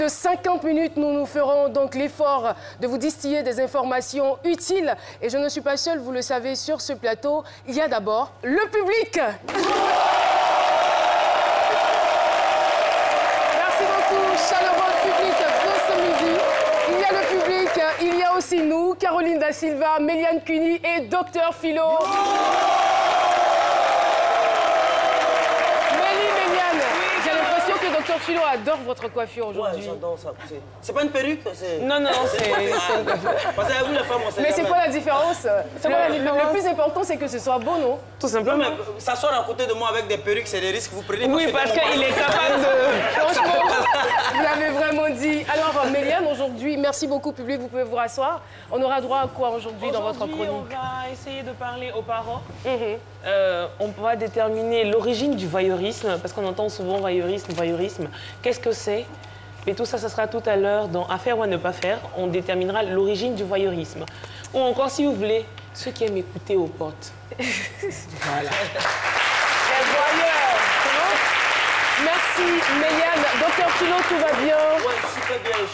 de 50 minutes, nous nous ferons donc l'effort de vous distiller des informations utiles. Et je ne suis pas seule, vous le savez, sur ce plateau, il y a d'abord le public. Merci beaucoup, chaleureux public de ce midi. Il y a le public, il y a aussi nous, Caroline Da Silva, Méliane Cuny et Dr Philo. Dr Philo adore votre coiffure aujourd'hui. Ouais, j'adore ça. C'est pas une perruque? Non, non, c'est une coiffure. Parce que vous, les femmes, on sait. Mais c'est quoi la différence? Le plus important, c'est que ce soit beau, non? Tout simplement. Non, mais s'asseoir à côté de moi avec des perruques, c'est des risques que vous prenez. Oui, parce qu'il est capable de... Franchement, vous l'avez vraiment dit. Alors, Méliane, aujourd'hui, merci beaucoup, public, vous pouvez vous rasseoir. On aura droit à quoi aujourd'hui dans votre chronique? On va essayer de parler aux parents. On va déterminer l'origine du voyeurisme, parce qu'on entend souvent voyeurisme. Qu'est-ce que c'est? Mais tout ça, ça sera tout à l'heure dans « À faire ou à ne pas faire ». On déterminera l'origine du voyeurisme. Ou encore, si vous voulez, ceux qui aiment écouter aux portes. Voilà. Les voyeurs. Merci, Méliane. Docteur Philo, tout va bien? Oui,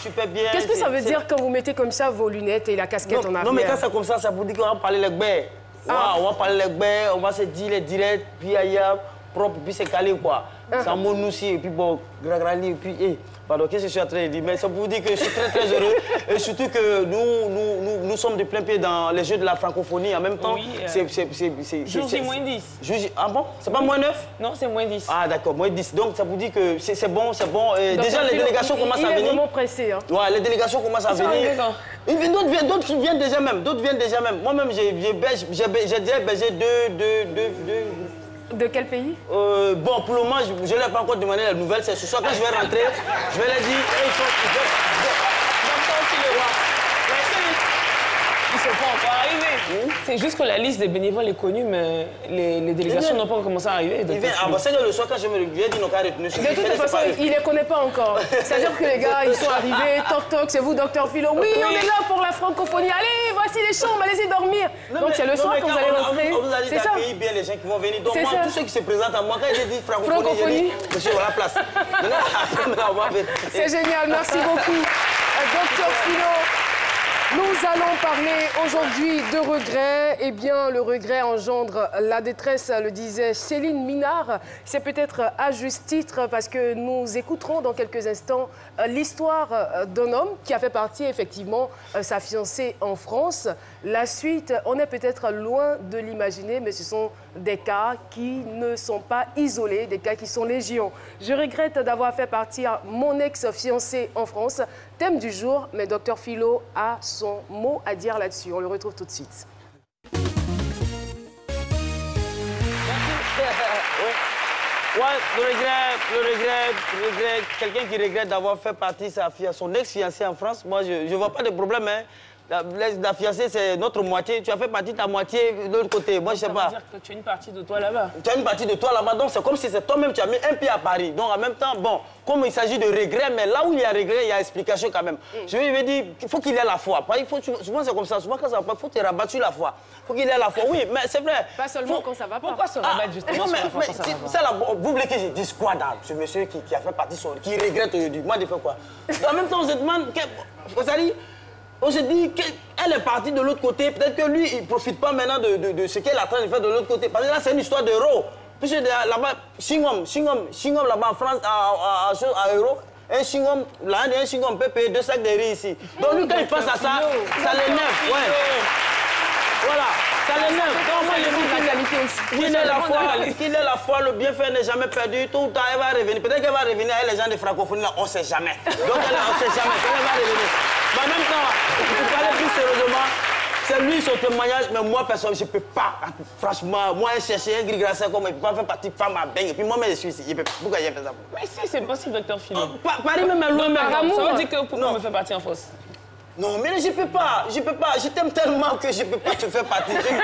super bien. Qu'est-ce que ça veut dire quand vous mettez comme ça vos lunettes et la casquette en arrière? Non, mais quand c'est comme ça vous dit qu'on va parler les gbés. On va parler les gbés, on va se dire les directs, puis ailleurs, propre, puis c'est calé, quoi. Ça monte aussi, et puis bon, grani, et puis, pardon, qu'est-ce que je suis en train de dire? Mais ça pour vous dire que je suis très heureux, et surtout que nous sommes de plein pied dans les Jeux de la francophonie. En même temps, oui, c'est... Jour J, moins 10. Ah bon? C'est pas moins 9? Non, c'est moins 10. Ah d'accord, moins 10. Donc ça vous dit que c'est bon. Déjà, les délégations commencent à venir. Il est vraiment pressé. Hein. Ouais, les délégations commencent à venir. D'autres viennent déjà même. Moi-même, j'ai déjà bergé deux... De quel pays? Bon, pour le moment, je ne l'ai pas encore demandé la nouvelle. C'est ce soir quand je vais rentrer, je vais leur dire, ils sont... Ils ne sont pas encore arrivés. C'est juste que la liste des bénévoles est connue, mais les délégations n'ont pas commencé à arriver. C'est le soir quand je me viens dire, qu'à retenir. De toute façon, il ne les connaît pas encore. C'est-à-dire que les gars, ils sont arrivés, toc, c'est vous, Dr Philo. Oui, on est là pour la francophonie. Allez, voici les chambres, allez-y dormir. Donc c'est le soir que vous allez rentrer. On vous a dit d'accueillir bien les gens qui vont venir. Donc moi, tous ceux qui se présentent à moi, quand j'ai dit francophonie, je suis à la place. C'est génial, merci beaucoup. Dr Philo. Nous allons parler aujourd'hui de regret. Eh bien, le regret engendre la détresse, le disait Céline Minard. C'est peut-être à juste titre parce que nous écouterons dans quelques instants l'histoire d'un homme qui a fait partie, effectivement, sa fiancée en France. La suite, on est peut-être loin de l'imaginer, mais ce sont des cas qui ne sont pas isolés, des cas qui sont légion. Je regrette d'avoir fait partir mon ex-fiancé en France. Thème du jour, mais Dr Philo a son mot à dire là-dessus. On le retrouve tout de suite. Ouais, le regret, quelqu'un qui regrette d'avoir fait partie de son ex-fiancé en France, moi je ne vois pas de problème. Hein. La fiancée, c'est notre moitié. Tu as fait partie de ta moitié de l'autre côté. Moi, je sais pas. Ça veut dire que tu as une partie de toi là-bas. Tu as une partie de toi là-bas. Donc, c'est comme si c'est toi-même, tu as mis un pied à Paris. Donc, en même temps, bon, comme il s'agit de regret, mais là où il y a regret, il y a explication quand même. Je vais dire, il faut qu'il ait la foi. Souvent, c'est comme ça. Souvent, quand ça va pas, il faut te rabattre sur la foi. Il faut qu'il ait la foi. Oui, mais c'est vrai. Pas seulement quand ça va pas. Pourquoi se rabattre justement sur la foi quand ça va pas? Vous voulez que je dise quoi dans ce monsieur qui a fait partie, qui regrette aujourd'hui? Moi, je fais quoi? En même temps, on se demande, on se dit qu'elle est partie de l'autre côté. Peut-être que lui, il ne profite pas maintenant de ce qu'elle est en train de faire de l'autre côté. Parce que là, c'est une histoire d'euros. Puisque là-bas, Chingom là-bas en France, à euros, un chingom, là, un chingom peut payer 2 sacs de riz ici. Donc lui, quand il pense à ça, ça l'énerve. Ouais. Voilà, ça l'énerve. Donc moi, je dis qu'il ait la foi, le bienfait n'est jamais perdu. Tout le temps, elle va revenir. Peut-être qu'elle va revenir avec les gens de francophonie, là, on ne sait jamais. Donc on ne sait jamais, elle va revenir. Mais en même temps, pour parler plus sérieusement, c'est lui son témoignage, mais moi, personne, je ne peux pas. Franchement, moi, chercher un gris-glacé comme il ne peut pas faire partie de femme à bang. Et puis moi-même, je suis ici. Pourquoi il a fait ça? Mais si, c'est possible, Dr Philo. Paris même est loin, même. Ça veut dire que pourquoi on me fait partie en France? Non, mais je peux pas. Je t'aime tellement que je peux pas te faire partie. Je t'aime.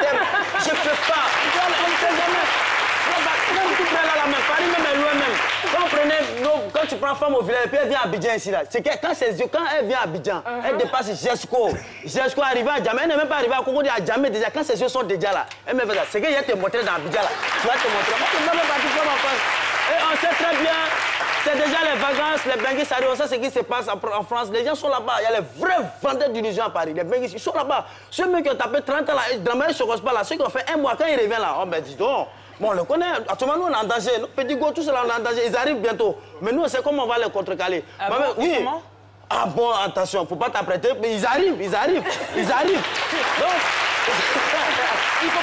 Je peux pas. On ne sait jamais. Paris même est loin même. Quand tu prends femme au village et puis elle vient à Abidjan ici là, c'est que quand elle vient à Abidjan, elle dépasse Jesco. Jesco arrive à Djamé, elle n'est même pas arrivée à Congo à Djamé déjà. Quand ses yeux sont déjà là, elle me fait ça. C'est qu'elle te montrer dans Abidjan là. Tu vas te montrer. Moi, je ne vais pas partir comme en France. Et on sait très bien, c'est déjà les vacances, les benguis, ça arrive, on sait ce qui se passe en France. Les gens sont là-bas, il y a les vrais vendeurs d'illusions à Paris. Les benguis, ils sont là-bas. Ceux qui ont tapé 30 ans, là, dans ma chocos pas là, ceux qui ont fait un mois, quand ils reviennent là, oh ben dis donc, bon, on le connaît, actuellement nous on est en danger. Nos petits gars, tous là on est en danger, ils arrivent bientôt. Mais nous on sait comment on va les contrecaler. Ah bon, oui. Comment? Ah bon, attention, faut pas t'apprêter, mais ils arrivent. Donc, il faut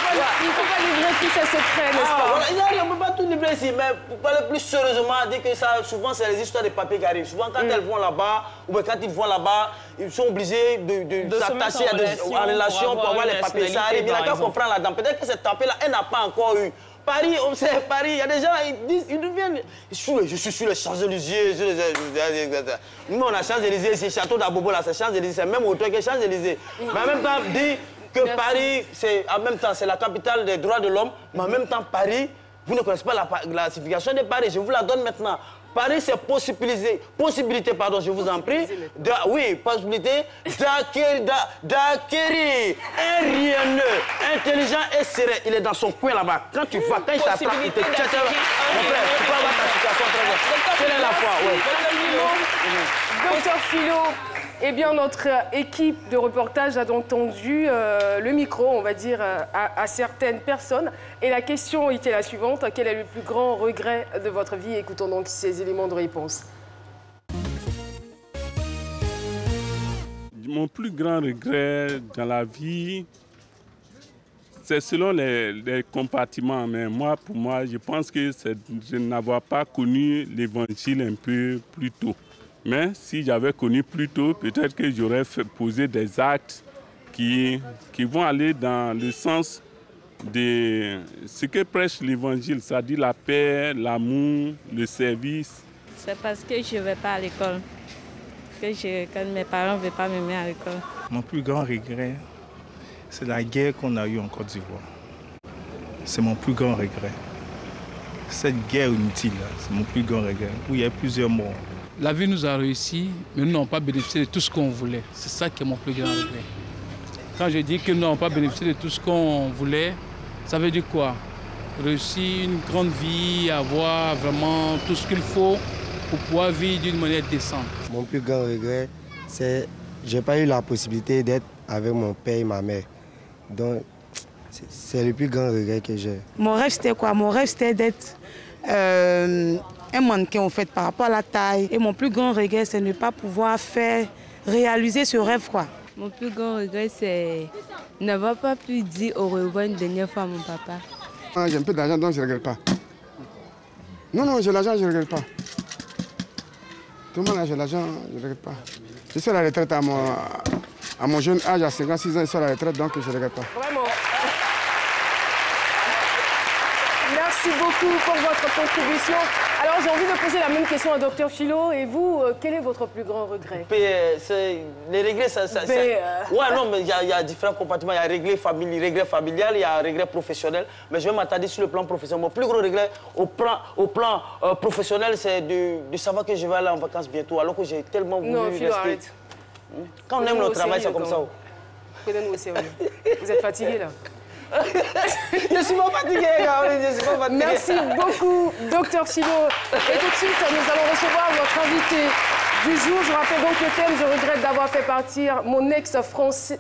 pas livrer tous ces secrets, n'est-ce pas? Voilà, on ne peut pas tout livrer ici, mais pour parler plus sérieusement, dire que ça, souvent, c'est les histoires de papiers qui arrivent. Souvent, quand elles vont là-bas, ou bien quand ils vont là-bas, ils sont obligés de s'attacher en relation pour avoir les papiers. Ça arrive, il y a qu'à comprendre là-dedans. Peut-être que cette tapée-là, elle n'a pas encore eu. Paris, on sait, Paris, il y a des gens, ils deviennent... Je suis sur les Champs-Élysées, nous, on a Champs-Élysées, c'est Château d'Abobo, là, c'est Champs-Élysées, c'est même auteur que Champs-Élysées. Mais en même temps, dire que Paris, c'est la capitale des droits de l'homme, mais en même temps, Paris, vous ne connaissez pas la signification de Paris, je vous la donne maintenant. Paris, c'est possibilité, je vous en prie, possibilité d'acquérir un rayonneux, intelligent et serein. Il est dans son coin là-bas. Quand tu vois, quand il t'attrape, il te tient. Mon frère, tu peux avoir ta situation très bien. Quelle est la foi? Docteur Philo, eh bien, notre équipe de reportage a donc tendu le micro, on va dire, à certaines personnes. Et la question était la suivante. Quel est le plus grand regret de votre vie? Écoutons donc ces éléments de réponse. Mon plus grand regret dans la vie, c'est selon les compartiments. Mais pour moi, je pense que c'est de n'avoir pas connu l'évangile un peu plus tôt. Mais si j'avais connu plus tôt, peut-être que j'aurais posé des actes qui vont aller dans le sens de ce que prêche l'évangile, c'est-à-dire la paix, l'amour, le service. C'est parce que je ne vais pas à l'école, que mes parents ne veulent pas me mettre à l'école. Mon plus grand regret, c'est la guerre qu'on a eue en Côte d'Ivoire. C'est mon plus grand regret. Cette guerre inutile, c'est mon plus grand regret, où il y a plusieurs morts. La vie nous a réussi, mais nous n'avons pas bénéficié de tout ce qu'on voulait. C'est ça qui est mon plus grand regret. Quand je dis que nous n'avons pas bénéficié de tout ce qu'on voulait, ça veut dire quoi? Réussir une grande vie, avoir vraiment tout ce qu'il faut pour pouvoir vivre d'une manière décente. Mon plus grand regret, c'est que je n'ai pas eu la possibilité d'être avec mon père et ma mère. Donc, c'est le plus grand regret que j'ai. Mon rêve, c'était quoi? Mon rêve, c'était d'être un mannequin, en fait, par rapport à la taille. Et mon plus grand regret, c'est de ne pas pouvoir réaliser ce rêve, quoi. Mon plus grand regret, c'est n'avoir pas pu dire au revoir une dernière fois à mon papa. J'ai un peu d'argent, donc je ne regrette pas. Non, j'ai l'argent, je ne regrette pas. Tout le monde a l'argent, je ne regrette pas. Je suis à la retraite à mon jeune âge, à 56 ans, je suis à la retraite, donc je ne regrette pas. Vraiment. Merci beaucoup pour votre contribution. Alors, j'ai envie de poser la même question à Dr Philo. Et vous, quel est votre plus grand regret? Les regrets, Ouais, non, mais il y a différents compartiments. Il y a regret familial, il y a regret professionnel. Mais je vais m'attarder sur le plan professionnel. Mon plus gros regret au plan professionnel, c'est de savoir que je vais aller en vacances bientôt, alors que j'ai tellement voulu rester. Philo, arrête. Quand on aime le travail, c'est comme ça. Prenez-nous au sérieux. Vous êtes fatigué, là? Je suis pas fatigué, Merci beaucoup, Dr Philo. Et tout de suite, nous allons recevoir notre invité du jour. Je rappelle donc le thème. Je regrette d'avoir fait partir mon ex-fiancé,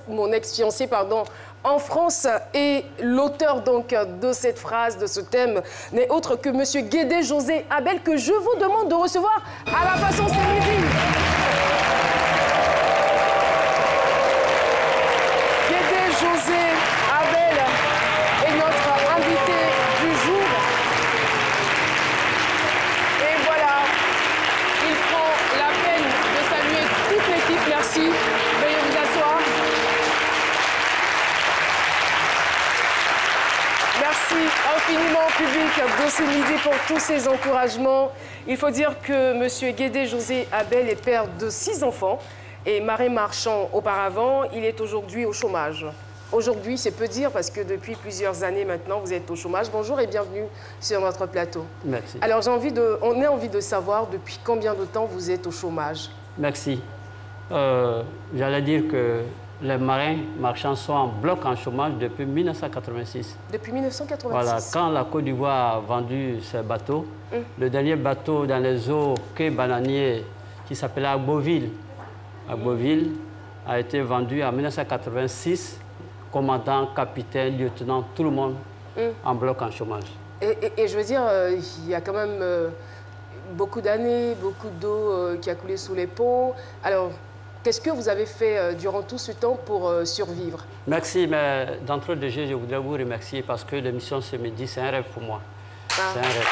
en France. Et l'auteur donc de cette phrase, de ce thème, n'est autre que Monsieur Guédé José Abel, que je vous demande de recevoir à la façon Sénéville. Guédé José Abel est notre invité du jour. Et voilà, il prend la peine de saluer toute l'équipe. Merci. Veuillez vous asseoir. Merci infiniment, public de ce midi, pour tous ces encouragements. Il faut dire que M. Guédé José Abel est père de 6 enfants et marin marchand auparavant. Il est aujourd'hui au chômage. Aujourd'hui, c'est peu dire parce que depuis plusieurs années maintenant, vous êtes au chômage. Bonjour et bienvenue sur notre plateau. Merci. Alors, on a envie de savoir depuis combien de temps vous êtes au chômage? Merci. J'allais dire que les marins marchands sont en bloc en chômage depuis 1986. Depuis 1986. Voilà, quand la Côte d'Ivoire a vendu ses bateaux, le dernier bateau dans les eaux quai bananier qui s'appelait Agboville, a été vendu en 1986, commandant, capitaine, lieutenant, tout le monde en bloc en chômage. Et je veux dire, il y a quand même beaucoup d'années, beaucoup d'eau qui a coulé sous les ponts. Alors, qu'est-ce que vous avez fait durant tout ce temps pour survivre? Merci, mais d'entrée de jeu, je voudrais vous remercier parce que l'émission ce midi, c'est un rêve pour moi. C'est un rêve.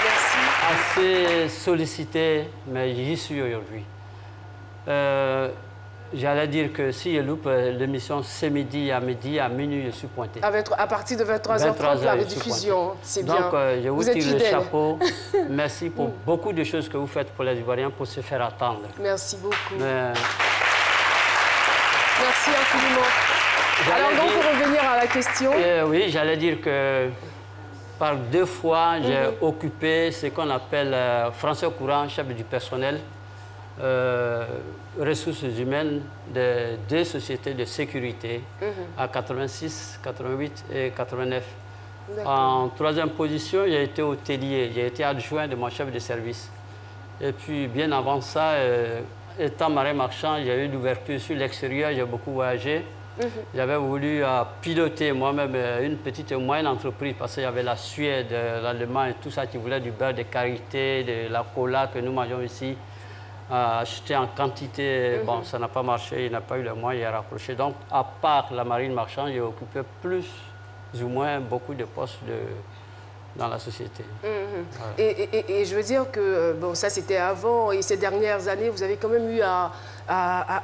Merci. Assez sollicité, mais j'y suis aujourd'hui. J'allais dire que si je loupe l'émission ce midi, à minuit, je suis pointé. À partir de 23h30, la rediffusion, c'est bien. Donc, je vous tire le chapeau. Merci pour beaucoup de choses que vous faites pour les Ivoiriens pour se faire attendre. Merci beaucoup. Merci infiniment. Alors, donc, pour revenir à la question... oui, j'allais dire que par 2 fois, j'ai occupé ce qu'on appelle François Courant, chef du personnel, ressources humaines de 2 sociétés de sécurité à 86, 88 et 89. En 3e position, j'ai été hôtelier, j'ai été adjoint de mon chef de service. Et puis, bien avant ça, étant marin marchand, j'ai eu l'ouverture sur l'extérieur, j'ai beaucoup voyagé. J'avais voulu piloter moi-même une petite et moyenne entreprise parce qu'il y avait la Suède, l'Allemagne, tout ça qui voulait du beurre de karité, de la cola que nous mangeons ici. Acheter en quantité, bon, ça n'a pas marché, il n'a pas eu le moyen, il a raccroché. Donc, à part la marine marchande, j'ai occupé plus ou moins beaucoup de postes dans la société. Voilà. Et je veux dire que, bon, ça c'était avant, et ces dernières années, vous avez quand même eu à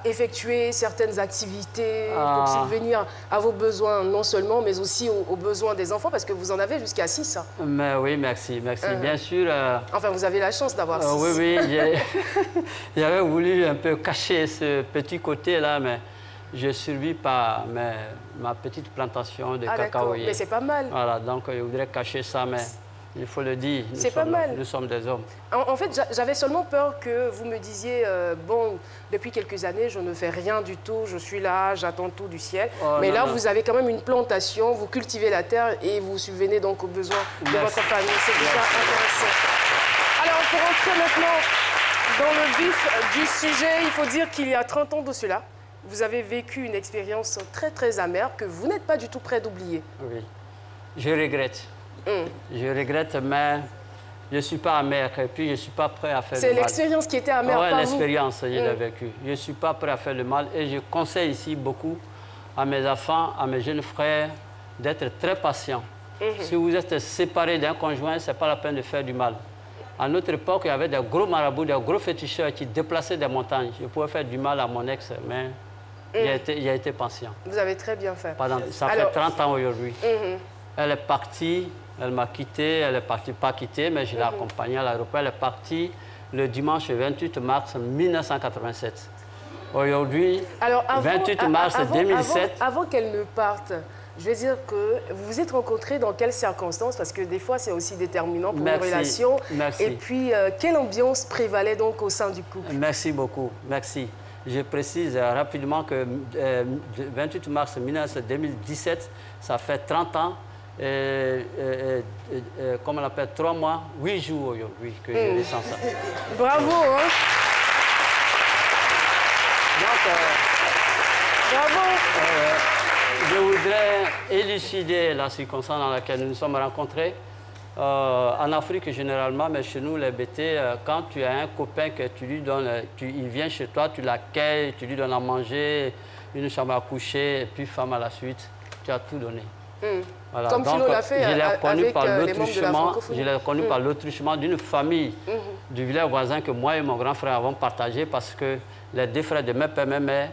effectuer certaines activités pour subvenir à vos besoins, non seulement, mais aussi aux besoins des enfants, parce que vous en avez jusqu'à 6. Hein. Mais oui, merci. Bien sûr... Enfin, vous avez la chance d'avoir 6. Oui, j'avais voulu un peu cacher ce petit côté-là, mais je survis par ma petite plantation de cacaoyer. Mais c'est pas mal. Voilà, donc je voudrais cacher ça, mais... Il faut le dire, nous sommes des hommes. En fait, j'avais seulement peur que vous me disiez, bon, depuis quelques années, je ne fais rien du tout, je suis là, j'attends tout du ciel. Mais là, vous avez quand même une plantation, vous cultivez la terre et vous subvenez donc aux besoins de votre famille. C'est déjà intéressant. Alors, pour entrer maintenant dans le vif du sujet, il faut dire qu'il y a 30 ans de cela, vous avez vécu une expérience très, très amère que vous n'êtes pas du tout prêt d'oublier. Oui, je regrette. Je regrette, mais je ne suis pas amer et puis je ne suis pas prêt à faire le mal. C'est l'expérience qui était amère par vous? Oui, l'expérience, je l'ai vécue. Je ne suis pas prêt à faire le mal et je conseille ici beaucoup à mes enfants, à mes jeunes frères, d'être très patients. Si vous êtes séparés d'un conjoint, ce n'est pas la peine de faire du mal. À notre époque, il y avait des gros marabouts, des gros féticheurs qui déplaçaient des montagnes. Je pouvais faire du mal à mon ex, mais j'ai été patient. Vous avez très bien fait. Ça fait 30 ans aujourd'hui. Elle est partie. Elle m'a quitté, elle est partie, pas quittée, mais je l'ai accompagnée à l'aéroport. Elle est partie le dimanche 28 mars 1987. Aujourd'hui, 28 mars 2007... Avant qu'elle ne parte, je vais dire que vous vous êtes rencontrés dans quelles circonstances? Parce que des fois, c'est aussi déterminant pour une relation. Merci. Et puis, quelle ambiance prévalait donc au sein du couple? Merci beaucoup, merci. Je précise rapidement que 28 mars 2017, ça fait 30 ans. Comme on appelle, 3 mois, 8 jours aujourd'hui que je ressens ça. Bravo, hein? Donc, bravo! Je voudrais élucider la circonstance dans laquelle nous nous sommes rencontrés. En Afrique, généralement, mais chez nous, les BT, quand tu as un copain que tu lui donnes, il vient chez toi, tu l'accueilles, tu lui donnes à manger, une chambre à coucher, et puis femme à la suite, tu as tout donné. Voilà. Comme Philo l'a fait avec les membres de la francophonie. Je l'ai connu par l'autruchement d'une famille du village voisin que moi et mon grand frère avons partagé parce que les 2 frères de mes pères, mes mères,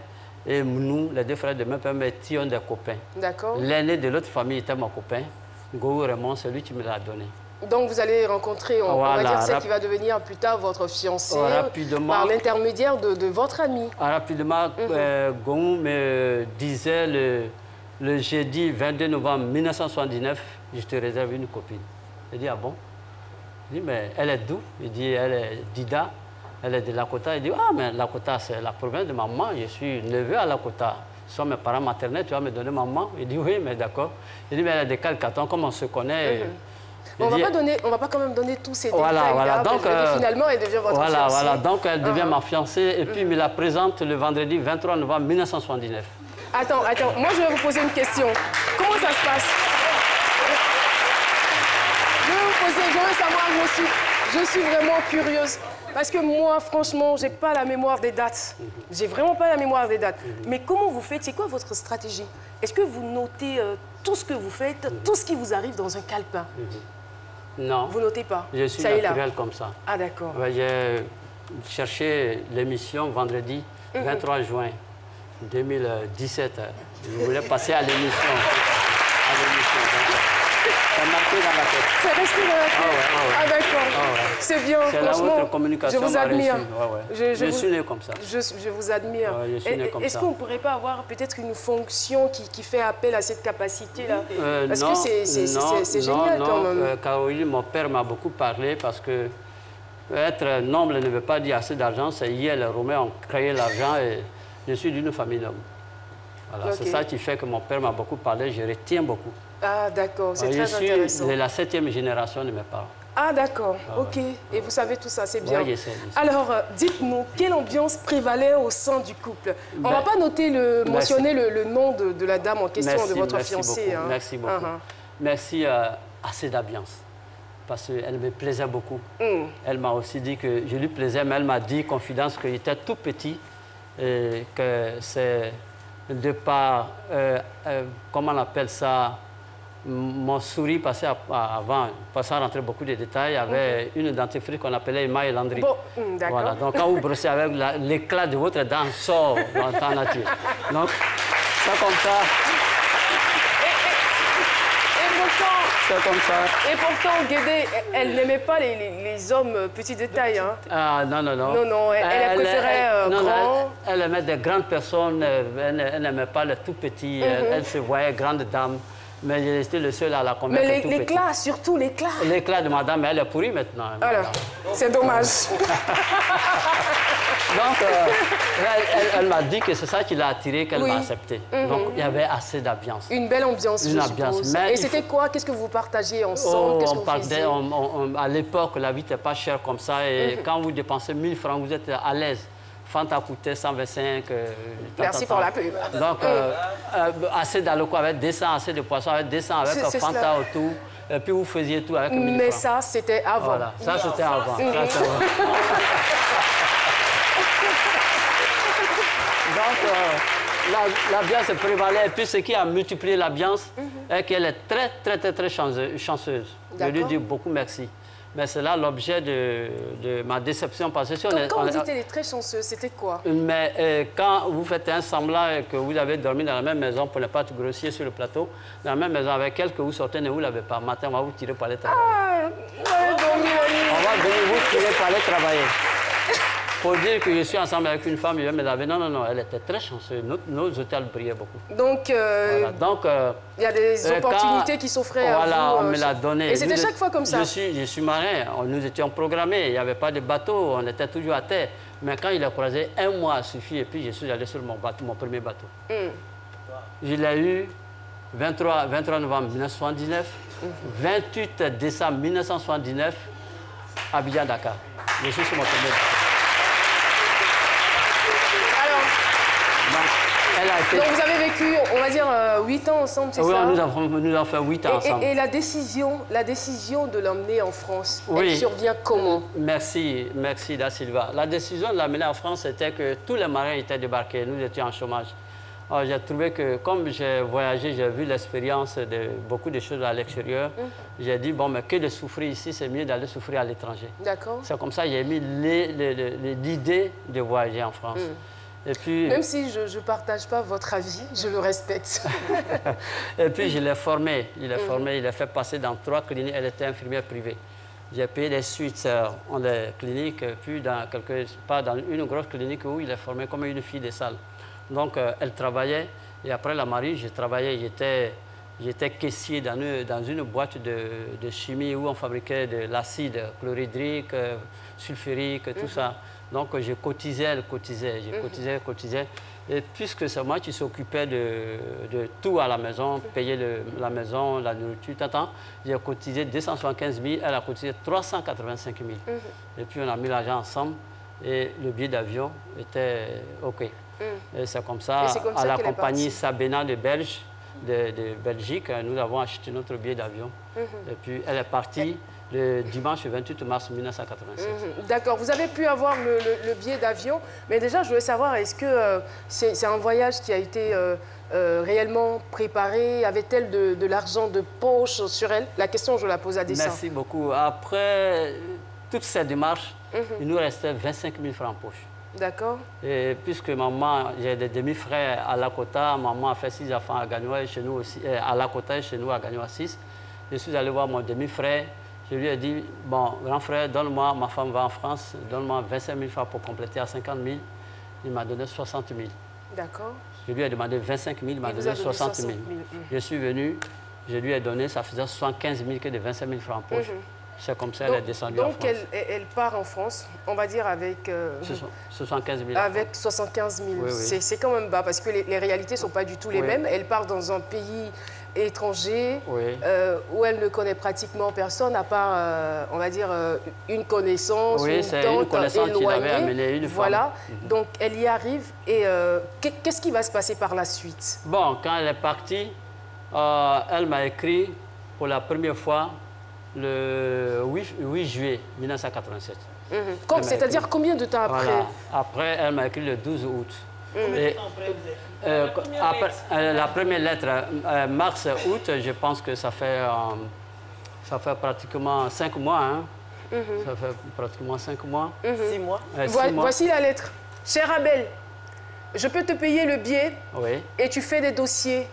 et nous, les 2 frères de mes pères, étions des copains. D'accord. L'aîné de l'autre famille était mon copain. Gourou Raymond, c'est lui qui me l'a donné. Donc vous allez rencontrer, on va dire, celle qui va devenir plus tard votre fiancée par l'intermédiaire de votre ami. Rapidement, Gourou me disait le jeudi 22 novembre 1979, je te réserve une copine. Il dit, ah bon? Je dis, mais elle est d'où? Il dit, elle est d'Ida. Elle est de Lakota. Elle dit, ah, mais Lakota, c'est la province de maman. Je suis neveu à Lakota. Ce sont mes parents maternels, tu vas me donner maman. Il dit, oui, mais d'accord. Il dit, mais elle est de quel canton, comme on se connaît. On va pas quand même donner tous ces détails. Voilà. Donc, finalement, elle devient votre fiancée. Voilà, donc elle devient ma fiancée. Et puis, il me la présente le vendredi 23 novembre 1979. Attends, moi je vais vous poser une question. Comment ça se passe? Je veux savoir, je suis vraiment curieuse. Parce que moi, franchement, j'ai pas la mémoire des dates. J'ai vraiment pas la mémoire des dates. Mais comment vous faites? C'est quoi votre stratégie? Est-ce que vous notez tout ce que vous faites, tout ce qui vous arrive dans un calepin? Non. Vous notez pas? Je suis naturel comme ça. Ah, d'accord. J'ai cherché l'émission vendredi 23 juin 2017. Je voulais passer à l'émission. C'est marqué dans la tête. C'est resté dans la tête? Ah, d'accord. C'est bien, c'est franchement. Là où votre communication je vous admire. Je suis né comme ça. Je vous admire. Est-ce qu'on ne pourrait pas avoir peut-être une fonction qui fait appel à cette capacité-là? Parce que c'est génial quand même. Caroline, mon père m'a beaucoup parlé parce que être noble ne veut pas dire assez d'argent. C'est hier, les Romains ont créé l'argent et je suis d'une famille noble. Voilà, c'est ça qui fait que mon père m'a beaucoup parlé. Je retiens beaucoup. Ah, d'accord, c'est très intéressant. Je suis la 7e génération de mes parents. Ah, d'accord, ok. Et vous savez tout ça, c'est bien. Oui, je sais. Alors, dites-nous, quelle ambiance prévalait au sein du couple? On ne va pas mentionner le nom de la dame en question, de votre fiancée. Merci beaucoup. Merci assez d'ambiance. Parce qu'elle me plaisait beaucoup. Elle m'a aussi dit que je lui plaisais, mais elle m'a dit, confidence, qu'il était tout petit et que c'est de par, comment on appelle ça, mon souris passait avant, sans rentrer beaucoup de détails, avait une dentifrice qu'on appelait Emma et Landry. Bon, d'accord. Voilà. Donc quand vous brossez avec l'éclat de votre dent sort dans le temps nature. Donc, ça comme ça. C'est comme ça. Et pourtant, Guédé, elle n'aimait pas les hommes petits détails. Hein. Ah, non. Non, elle préférait grands. Elle aimait des grandes personnes, elle n'aimait pas les tout petits. Elle se voyait grande dame. Mais j'étais le seul à la convaincre. Mais l'éclat, surtout l'éclat. L'éclat de madame, elle est pourrie maintenant. Alors, c'est dommage. Donc, elle m'a dit que c'est ça qui l'a attirée, qu'elle m'a accepté. Donc, il y avait assez d'ambiance. Une belle ambiance, je suppose. Et c'était quoi? Qu'est-ce que vous partagiez ensemble? À l'époque, la vie n'était pas chère comme ça. Et quand vous dépensez 1000 francs, vous êtes à l'aise. Fanta coûtait 125. Merci pour la pub. Donc, assez d'alcool avec 200, assez de poissons avec 200, avec Fanta autour. Et puis, vous faisiez tout avec 1000 francs. Mais ça, c'était avant. Voilà, ça, c'était avant. Donc, l'ambiance prévalait. Et puis, ce qui a multiplié l'ambiance est qu'elle est très chanceuse. Je lui dis beaucoup merci. Mais c'est là l'objet de ma déception. Parce que quand vous dites qu'elle est très chanceuse, c'était quoi? Mais quand vous faites un semblant et que vous avez dormi dans la même maison, pour ne pas être grossier sur le plateau, dans la même maison avec elle, que vous sortez, ne vous l'avez pas. Matin, on va vous tirer pour aller travailler. On va venir vous tirer pour aller travailler. Pour dire que je suis ensemble avec une femme, je vais me laver. Non, elle était très chanceuse. Nos hôtels brillaient beaucoup. Donc, il y a des opportunités qui s'offraient à vous. Voilà, on me l'a donné. Et c'était chaque fois comme ça? Je suis marin. Nous étions programmés. Il n'y avait pas de bateau. On était toujours à terre. Mais quand il a croisé, un mois a suffi. Et puis, je suis allé sur mon premier bateau. Je l'ai eu 23 novembre 1979, 28 décembre 1979, à Abidjan-Dakar. Je suis sur mon premier bateau. Donc vous avez vécu, on va dire, 8 ans ensemble, c'est ça? Oui, nous avons fait 8 ans ensemble. Et la décision de l'emmener en France, elle survient comment? Merci Da Silva. La décision de l'amener en France, c'était que tous les marins étaient débarqués, nous étions en chômage. Alors j'ai trouvé que, comme j'ai voyagé, j'ai vu l'expérience de beaucoup de choses à l'extérieur, j'ai dit, bon, mais que de souffrir ici, c'est mieux d'aller souffrir à l'étranger. D'accord. C'est comme ça que j'ai mis l'idée de voyager en France. Et puis, même si je ne partage pas votre avis, je le respecte. Et puis, je l'ai formé. Il a fait passer dans 3 cliniques. Elle était infirmière privée. J'ai payé les suites en des cliniques, puis dans une grosse clinique où il est formé comme une fille de salle. Donc, elle travaillait. Et après la mariée, j'ai travaillé. J'étais caissier dans une boîte de chimie où on fabriquait de l'acide chlorhydrique, sulfurique, tout ça. Donc, je cotisais, elle cotisait, je cotisais, cotisais. Et puisque c'est moi qui s'occupais de tout à la maison, payer la maison, la nourriture, j'ai cotisé 275 000, elle a cotisé 385 000. Et puis, on a mis l'argent ensemble et le billet d'avion était OK. Et c'est comme ça, à la compagnie Sabena de Belgique, nous avons acheté notre billet d'avion. Et puis, elle est partie le dimanche 28 mars 1987. D'accord, vous avez pu avoir le billet d'avion, mais déjà, je voulais savoir, est-ce que c'est un voyage qui a été réellement préparé? Avait-elle de l'argent de poche sur elle? La question, je la pose à dessein. Merci beaucoup. Après toutes ces démarches, il nous restait 25 000 francs en poche. D'accord. Et puisque maman, j'ai des demi-frères à Lakota, maman a fait 6 enfants à Gagnoa, chez nous aussi, à Lakota et chez nous à Gagnoa 6. Je suis allé voir mon demi-frère. Je lui ai dit, bon, grand frère, donne-moi, ma femme va en France, donne-moi 25 000 francs pour compléter à 50 000. Il m'a donné 60 000. D'accord. Je lui ai demandé 25 000, il m'a donné 60 000. Je suis venu, je lui ai donné, ça faisait 75 000 que de 25 000 francs en poche. C'est comme ça qu'elle est descendue en France. Donc, elle part en France, on va dire avec... 75 000. Avec 75 000. Oui. C'est quand même bas, parce que les réalités ne sont pas du tout les mêmes. Elle part dans un pays étranger, où elle ne connaît pratiquement personne, à part, on va dire, une connaissance, une tante éloignée. Voilà, donc elle y arrive. Et qu'est-ce qui va se passer par la suite? Bon, quand elle est partie, elle m'a écrit pour la première fois le 8 juillet 1987. C'est-à-dire combien de temps après? Voilà. Après, elle m'a écrit le 12 août. Combien de temps après la première lettre, mars-août, je pense que ça fait pratiquement 5 mois. Hein. Ça fait pratiquement 5 mois. 6 mois. 6 mois. Voici la lettre. Cher Abel, je peux te payer le billet et tu fais des dossiers.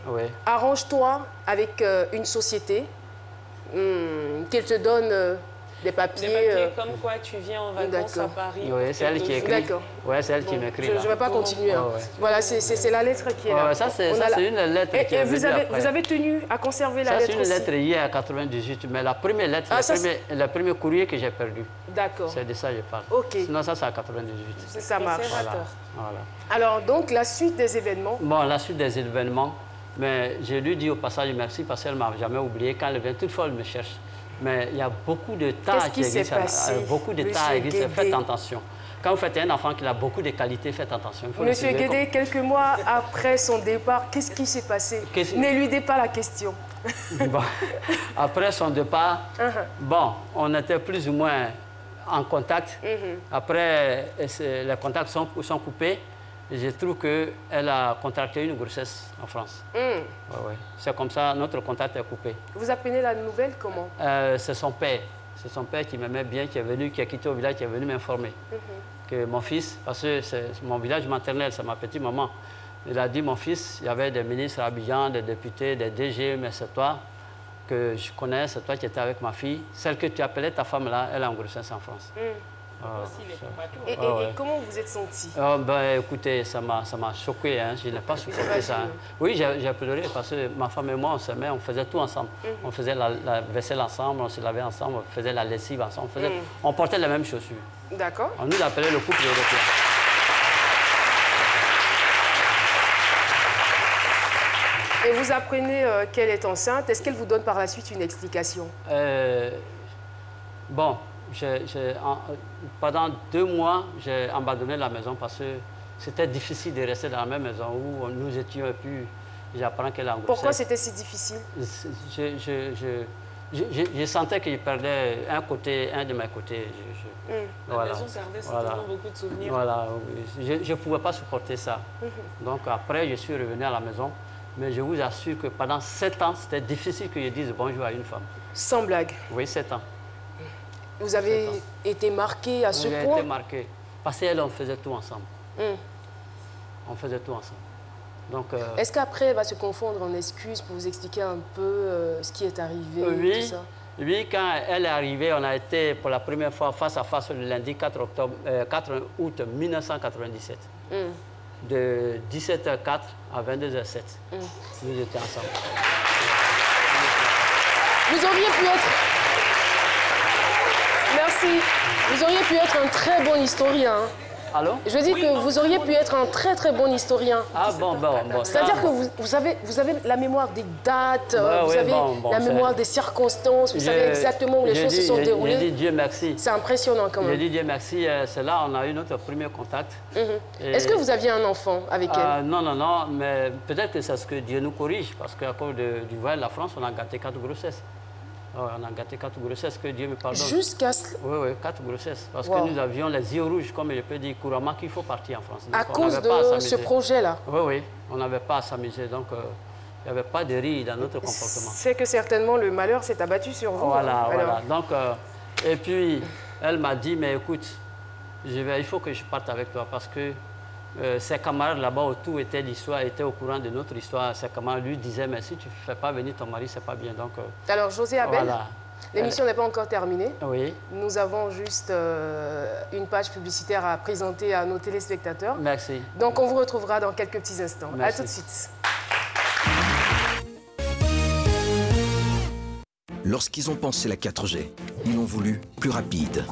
Arrange-toi avec une société qu'elle te donne des papiers. Des papiers comme quoi tu viens en vacances à Paris. Oui, c'est elle qui écrit. D'accord. Oui, c'est elle qui m'écrit. Je ne vais pas continuer. Voilà, c'est la lettre qui est là. Ça, c'est une lettre qui est venue après. Vous avez tenu à conserver la lettre aussi? C'est une lettre hier à 98, mais la première lettre, le premier courrier que j'ai perdu. D'accord. C'est de ça que je parle. OK. Sinon, ça, c'est à 98. Ça marche. Voilà. Alors, donc, la suite des événements? Bon, la suite des événements, mais je lui dis au passage merci parce qu'elle ne m'a jamais oublié. Quand elle vient, toutefois, elle me cherche. Mais il y a beaucoup de tas qui existent. Beaucoup de tas existent. Faites attention. Quand vous faites un enfant qui a beaucoup de qualités, faites attention. Monsieur Guédé, quelques mois après son départ, qu'est-ce qui s'est passé? Ne lui dites pas la question. Bon, après son départ, bon, on était plus ou moins en contact. Après, les contacts sont coupés. Je trouve qu'elle a contracté une grossesse en France. C'est comme ça, notre contact est coupé. Vous apprenez la nouvelle comment? C'est son père. C'est son père qui m'aimait bien, qui est venu, qui a quitté au village, qui est venu m'informer que mon fils, parce que c'est mon village maternel, c'est ma petite maman. Il a dit, mon fils, il y avait des ministres à Abidjan, des députés, des DG, mais c'est toi que je connais, c'est toi qui étais avec ma fille. Celle que tu appelais ta femme là, elle est en grossesse en France. Et comment vous êtes senti? Écoutez, ça m'a choqué, hein. Je n'ai pas supporté ça. Hein. Oui, j'ai pleuré parce que ma femme et moi, on s'aimait, on faisait tout ensemble. On faisait la vaisselle ensemble, on se lavait ensemble, on faisait la lessive ensemble, on portait les mêmes chaussures. D'accord. On nous appelait le couple européen. Et vous apprenez qu'elle est enceinte. Est-ce qu'elle vous donne par la suite une explication? Bon. Pendant 2 mois, j'ai abandonné la maison parce que c'était difficile de rester dans la même maison où nous étions et puis j'apprends qu'elle a grossesse. Pourquoi c'était si difficile? Je sentais que je perdais un de mes côtés. La maison gardait certainement beaucoup de souvenirs. Voilà, je ne pouvais pas supporter ça. Donc après, je suis revenu à la maison. Mais je vous assure que pendant 7 ans, c'était difficile que je dise bonjour à une femme. Sans blague? Oui, 7 ans. Vous avez été marqué à ce point? J'ai été marqué. Parce qu'elle, on faisait tout ensemble. On faisait tout ensemble. Donc, est-ce qu'après, elle va se confondre en excuses pour vous expliquer un peu ce qui est arrivé tout ça? Oui, quand elle est arrivée, on a été pour la première fois face à face le lundi 4 août 1997. De 17h04 à 22h07. Nous étions ensemble. Vous auriez pu être... Merci. Vous auriez pu être un très bon historien. Allô? Je dis que vous auriez pu être un très bon historien. Ah bon. C'est-à-dire que vous avez la mémoire des dates, vous avez la mémoire des circonstances, vous savez exactement où les choses se sont déroulées. J'ai dit Dieu merci. C'est impressionnant quand même. J'ai dit Dieu merci, c'est là on a eu notre premier contact. Est-ce que vous aviez un enfant avec elle? Non, mais peut-être que c'est ce que Dieu nous corrige, parce qu'à cause du voyage de la France, on a gâté 4 grossesses. On a gâté 4 grossesses, que Dieu me pardonne. Jusqu'à cela? Oui, 4 grossesses. Parce que nous avions les yeux rouges, comme je peux dire couramment, qu'il faut partir en France. Donc, à cause de ce projet-là? Oui, on n'avait pas à s'amuser. Donc, il n'y avait pas de rire dans notre comportement. C'est que certainement le malheur s'est abattu sur vous. Voilà. Donc, et puis, elle m'a dit, mais écoute, il faut que je parte avec toi parce que ses camarades là-bas autour étaient au courant de notre histoire. Ses camarades lui disaient, mais si tu ne fais pas venir ton mari, c'est pas bien. Donc, alors, José Abel, l'émission n'est pas encore terminée. Oui. Nous avons juste une page publicitaire à présenter à nos téléspectateurs. Merci. Donc, on vous retrouvera dans quelques petits instants. Merci. À tout de suite. Lorsqu'ils ont pensé la 4G, ils l'ont voulu plus rapide.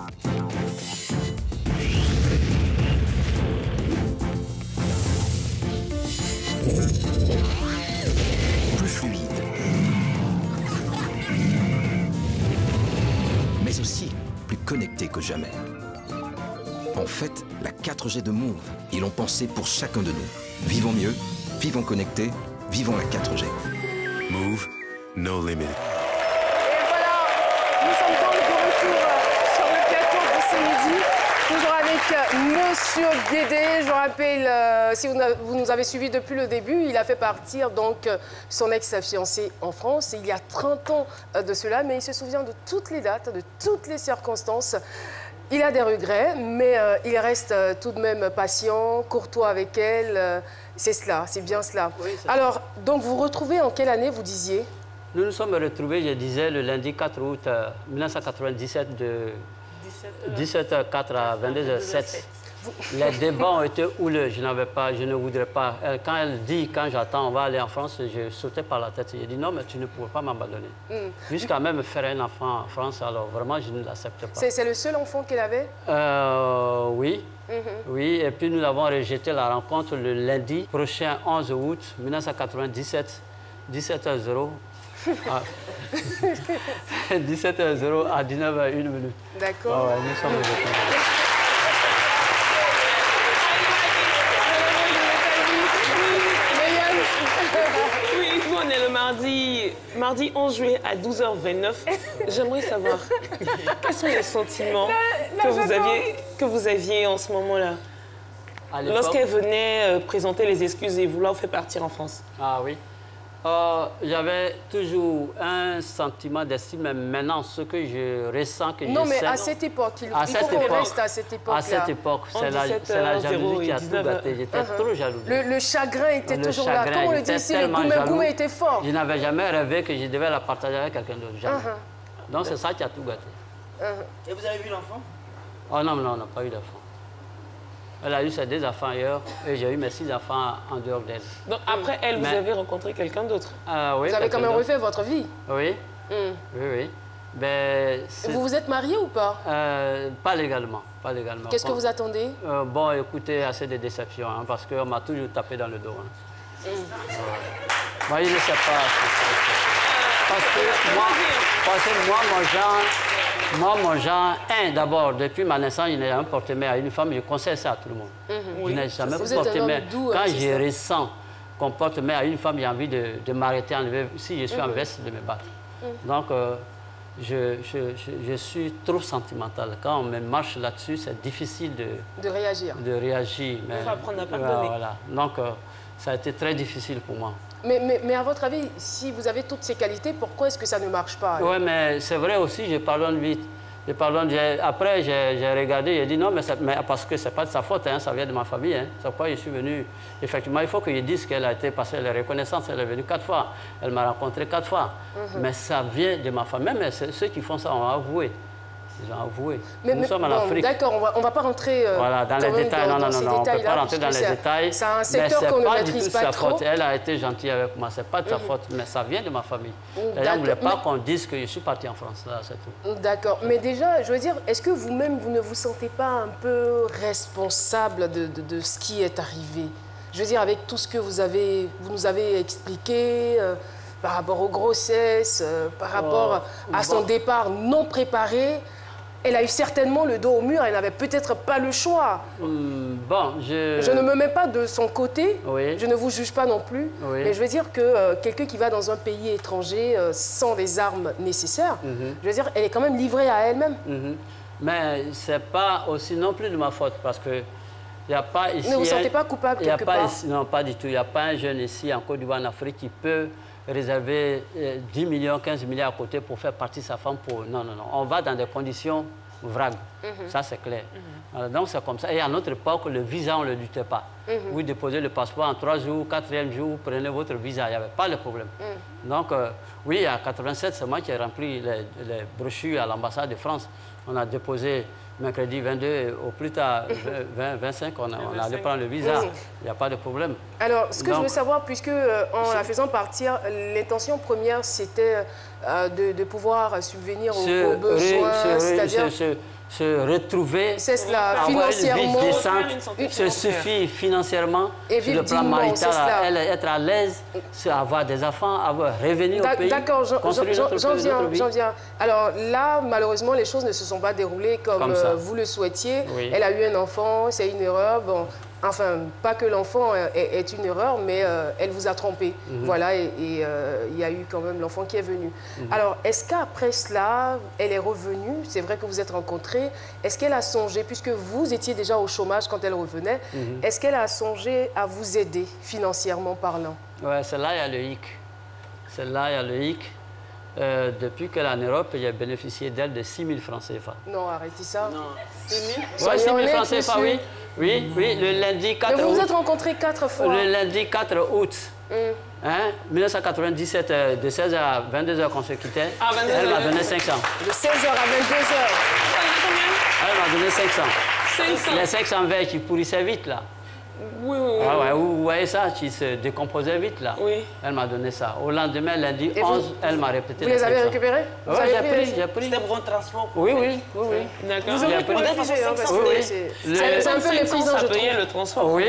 Plus fluide. Mais aussi plus connecté que jamais. En fait, la 4G de Move, ils l'ont pensé pour chacun de nous. Vivons mieux, vivons connectés, vivons la 4G. Move, no limit. Et voilà, nous sommes donc de retour sur le plateau de ce midi. Toujours avec Monsieur Guédé. Je rappelle, si vous nous avez suivis depuis le début, il a fait partir donc son ex-fiancé en France il y a 30 ans de cela, mais il se souvient de toutes les dates, de toutes les circonstances. Il a des regrets, mais il reste tout de même patient, courtois avec elle. C'est cela, c'est bien cela. Oui, alors, donc vous retrouvez en quelle année, vous disiez? Nous nous sommes retrouvés, je disais, le lundi 4 août 1997 de 17h04 à 22h07. Les débats ont été houleux. Je ne voudrais pas. Quand elle dit, quand j'attends, on va aller en France, je sautais par la tête. J'ai dit non, mais tu ne pourrais pas m'abandonner. Jusqu'à même faire un enfant en France, alors vraiment, je ne l'accepte pas. C'est le seul enfant qu'elle avait? Oui. Oui, et puis nous avons rejeté la rencontre le lundi prochain, 11 août 1997, 17h00. 17h00 à 19h01. D'accord. Ouais, nous sommes rejetés. Oui, nous on est le mardi 11 juillet à 12h29. J'aimerais savoir, quels sont les sentiments que vous aviez en ce moment-là? Lorsqu'elle venait présenter les excuses et vouloir vous faire partir en France. Ah oui. J'avais toujours un sentiment d'estime, mais maintenant, ce que je ressens, que non, je mais sais... à cette époque, il faut qu'on reste à cette époque-là. À cette époque, c'est la jalousie qui a tout gâté. J'étais trop jaloux. Le chagrin était toujours là. Comme on le dit ici, le goût était fort. Je n'avais jamais rêvé que je devais la partager avec quelqu'un d'autre. Jamais. Donc c'est ça qui a tout gâté. Et vous avez vu l'enfant? Oh non, on n'a pas eu d'enfant. Elle a eu ses 2 enfants ailleurs et j'ai eu mes 6 enfants en dehors d'elle. Donc après elle, vous avez rencontré quelqu'un d'autre? Oui. Vous avez quand même refait votre vie? Oui. Oui. Ben, vous vous êtes marié ou pas? Pas légalement. Qu'est-ce que vous attendez? Bon, écoutez, assez de déceptions, hein, parce qu'on m'a toujours tapé dans le dos. Hein. Moi, je ne sais pas. Parce que moi, mon genre, d'abord, depuis ma naissance, je n'ai jamais porté main à une femme. Je conseille ça à tout le monde. Je n'ai jamais porté main. Quand je ressens qu'on porte main à une femme, j'ai envie de m'arrêter, si je suis en veste, de me battre. Donc, je suis trop sentimental. Quand on me marche là-dessus, c'est difficile de réagir. Mais, il faut apprendre à pardonner. Voilà. Donc, ça a été très difficile pour moi. Mais à votre avis, si vous avez toutes ces qualités, pourquoi est-ce que ça ne marche pas? Oui, mais c'est vrai aussi, je pardonne vite. Après, j'ai regardé, j'ai dit non, mais parce que ce n'est pas de sa faute, hein, ça vient de ma famille. Hein. C'est pourquoi je suis venu. Effectivement, il faut que je dise qu'elle a été passée la reconnaissance, elle est venue 4 fois. Elle m'a rencontré 4 fois. Mais ça vient de ma famille. Même ceux qui font ça ont avoué. Ils ont avoué. Mais, nous sommes en Afrique. D'accord, on ne va pas rentrer voilà, dans les détails. Non, on ne peut pas rentrer dans les détails. C'est un secteur qu'on ne maîtrise pas trop. Faute. Elle a été gentille avec moi. Ce n'est pas de sa faute, mais ça vient de ma famille. D'ailleurs, je ne voulais pas qu'on dise que je suis parti en France. C'est tout. D'accord. Mais déjà, je veux dire, est-ce que vous-même, vous ne vous sentez pas un peu responsable de ce qui est arrivé? Je veux dire, avec tout ce que vous nous avez expliqué, par rapport aux grossesses, par rapport à son départ non préparé, elle a eu certainement le dos au mur, elle n'avait peut-être pas le choix. Je ne me mets pas de son côté, je ne vous juge pas non plus, mais je veux dire que quelqu'un qui va dans un pays étranger sans les armes nécessaires, je veux dire, elle est quand même livrée à elle-même. Mais ce n'est pas aussi non plus de ma faute, parce que il n'y a pas ici... Ne vous sentez pas coupable quelque part? Non, pas du tout. Il n'y a pas un jeune ici en Côte d'Ivoire, en Afrique, qui peut réserver 10 millions, 15 millions à côté pour faire partie de sa femme. Non, non, non. On va dans des conditions vragues. Ça, c'est clair. Alors, donc, c'est comme ça. Et à notre époque, le visa, on ne le doutait pas. Vous déposez le passeport en 3 jours, 4e jour, vous prenez votre visa. Il n'y avait pas de problème. Donc, oui, en 87, c'est moi qui ai rempli les brochures à l'ambassade de France. On a déposé mercredi 22, au plus tard 25, on allait prendre le visa. Il n'y a pas de problème. Alors, ce que je veux savoir, puisque en la faisant partir, l'intention première, c'était de pouvoir subvenir aux besoins, c'est-à-dire se retrouver, c'est cela, avoir financièrement, une vie décente, se suffit financièrement sur le plan marital, être à l'aise, avoir des enfants, avoir revenu au pays. D'accord, j'en viens. Alors là, malheureusement, les choses ne se sont pas déroulées comme vous le souhaitiez. Elle a eu un enfant, c'est une erreur. Bon, enfin, pas que l'enfant est une erreur, mais elle vous a trompé. Voilà, et il y a eu quand même l'enfant qui est venu. Alors, est-ce qu'après cela, elle est revenue? C'est vrai que vous êtes rencontrés. Est-ce qu'elle a songé, puisque vous étiez déjà au chômage quand elle revenait, est-ce qu'elle a songé à vous aider financièrement parlant? Oui, c'est là il y a le hic. C'est là il y a le hic. Depuis qu'elle est en Europe, j'ai bénéficié d'aide de 6 000 francs CFA. Non, arrêtez ça. Non. 6 000? Oui, 6 000 francs CFA, oui. Oui, oui, le lundi 4 août. Mais vous vous êtes rencontrés 4 fois. Le lundi 4 août. 1997, de 16h à 22h qu'on se quittait, elle m'a donné 500. De 16h à 22h. Elle m'a donné 500. 500. Les 500 verres qui pourrissaient vite, là. Oui, oui, oui. Ah ouais, vous voyez ça, qui se décomposait vite, là. Oui. Elle m'a donné ça. Au lendemain, lundi 11, elle m'a répété. Vous les avez récupérés? Oui, j'ai pris. C'était pour un transport? Oui, oui, oui, oui. D'accord. Vous avez pris c'est un peu méprisant, je trouve. Le transport. Oui.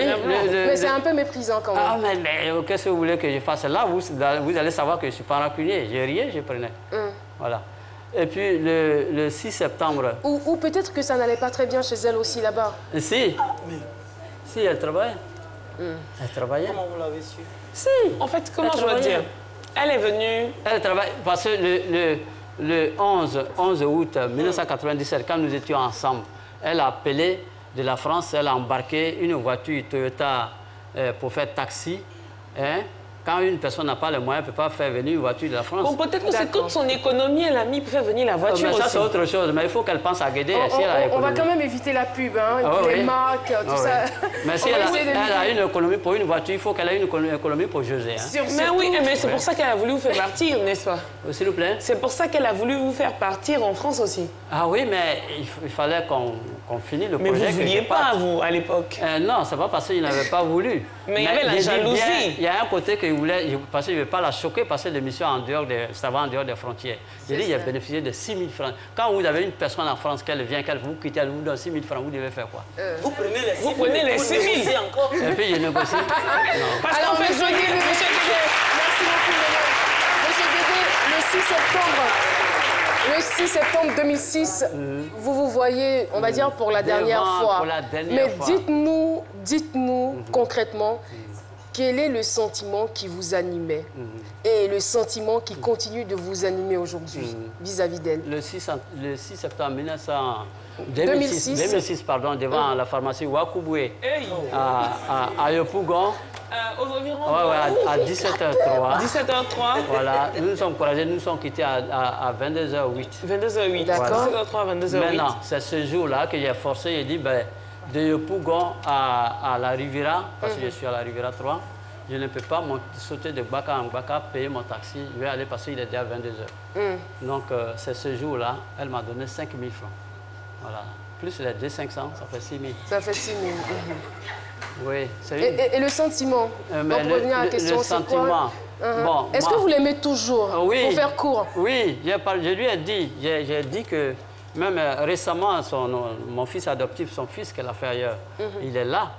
Mais c'est un peu méprisant quand même. Ah, mais qu'est-ce que vous voulez que je fasse? Là, vous allez savoir que je ne suis pas rancunier. J'ai rien, je prenais. Voilà. Et puis, le 6 septembre... Ou peut-être que ça n'allait pas très bien chez elle aussi, là-bas. Si. Si, elle travaille. Elle travaillait. Comment vous l'avez su? Si. En fait, comment je dois dire? Elle est venue... Elle travaille parce que le 11 août 1997, quand nous étions ensemble, elle a appelé de la France, elle a embarqué une voiture Toyota pour faire taxi. Quand une personne n'a pas les moyens, elle ne peut pas faire venir une voiture de la France. Bon, peut-être que c'est toute son économie, elle a mis pour faire venir la voiture mais ça, aussi. c'est autre chose. Mais il faut qu'elle pense à Guédé. On va quand même éviter la pub, hein, les marques, tout ça. Mais si elle a une économie pour une voiture, il faut qu'elle ait une économie pour José. Hein. Mais oui, mais c'est pour ça qu'elle a voulu vous faire partir, n'est-ce pas? S'il vous plaît? C'est pour ça qu'elle a voulu vous faire partir en France aussi. Ah oui, mais il fallait qu'on finisse le projet. Mais vous ne vouliez pas, vous, à l'époque? Non, c'est pas parce qu'il n'avait pas voulu. Mais il y avait la jalousie. Il y a un côté qu'il voulait, parce qu'il ne veut pas la choquer, parce que l'émission en dehors des frontières. J'ai dit, il a bénéficié de 6 000 francs. Quand vous avez une personne en France, qu'elle vient, qu'elle vous quitte, elle vous donne 6 000 francs, vous devez faire quoi? Vous prenez les 6 000 encore. Et puis, je négocie. Parce qu'en fait, monsieur Guédé, merci beaucoup, madame. Monsieur Guédé, le 6 septembre 2006, vous vous voyez, on va dire, pour la dernière fois. Mais dites-nous concrètement, quel est le sentiment qui vous animait et le sentiment qui continue de vous animer aujourd'hui vis-à-vis d'elle? Le 6 septembre 2006, pardon, devant la pharmacie Wakouboué à Yopougon. Aux environs à 17h03. 17h03. Voilà, nous nous sommes croisés, nous nous sommes quittés à 22h08. 22h08, d'accord. 17h03, 22h08. Maintenant, c'est ce jour-là que j'ai forcé, j'ai dit, ben, de Yopougon à la Riviera, parce que je suis à la Riviera 3, Je ne peux pas sauter de Baka en Baka, payer mon taxi. Je vais aller parce qu'il est déjà 22h. Donc, c'est ce jour-là, elle m'a donné 5 000 francs. Voilà. Plus les 2 500, ça fait 6 000. Ça fait 6 000. Oui. Et le sentiment? Donc, pour revenir à la question, c'est quoi? Bon, est-ce que vous l'aimez toujours? Oui. Pour faire court? Oui, je lui ai dit. J'ai dit que même récemment, mon fils adoptif, son fils qu'elle a fait ailleurs, il est là.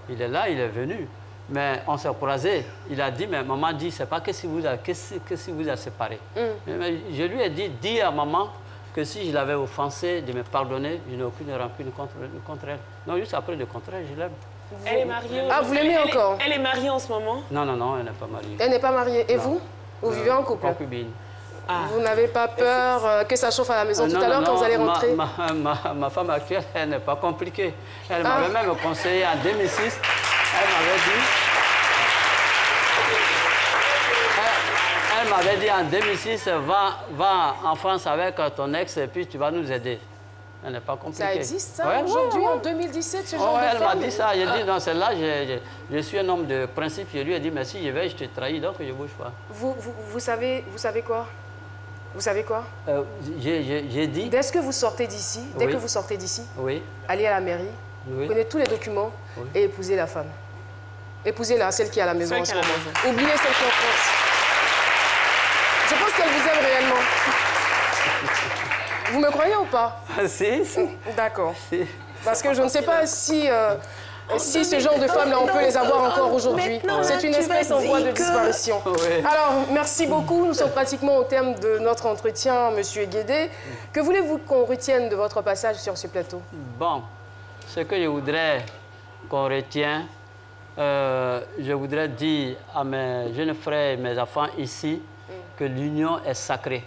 Il est là, il est venu. Mais on s'est croisés. Il a dit, mais maman dit, c'est pas que si vous a séparés. Mais je lui ai dit, dis à maman que si je l'avais offensé, de me pardonner, je n'ai aucune rancune contre elle. Non, juste après, le contraire, je l'aime. Elle est mariée. Ah, vous l'aimez encore? Elle est mariée en ce moment? Non, non, non, elle n'est pas mariée. Elle n'est pas mariée. Et vous? Vous vivez en couple? Concubine. Vous n'avez pas peur que ça chauffe à la maison tout à l'heure quand vous allez rentrer? Ma femme actuelle, elle n'est pas compliquée. Elle m'avait même conseillé en 2006. Elle m'avait dit en 2006, va en France avec ton ex et puis tu vas nous aider. Elle n'est pas compliquée. Ça existe, ça, aujourd'hui, en 2017, ce genre de elle femme? m'a dit ça. J'ai dit, non, celle-là, je suis un homme de principe. Je lui ai dit, mais si je vais, je te trahis, donc je ne bouge pas. Vous savez quoi? Vous savez quoi? J'ai dit... Dès que vous sortez d'ici, que vous sortez d'ici, allez à la mairie, prenez tous les documents et épousez la femme. Épousez-la, celle qui est à la maison en ce moment. Oubliez celle qui est en France. Je pense qu'elle vous aime réellement. Vous me croyez ou pas? Si. D'accord. Si. Parce que je ne sais pas si ce genre de femmes-là, on peut les avoir encore aujourd'hui. C'est une espèce en voie de disparition. Alors, merci beaucoup. Nous sommes pratiquement au terme de notre entretien, Monsieur Guédé. Que voulez-vous qu'on retienne de votre passage sur ce plateau? Bon, ce que je voudrais qu'on retienne, je voudrais dire à mes jeunes frères et mes enfants ici que l'union est sacrée.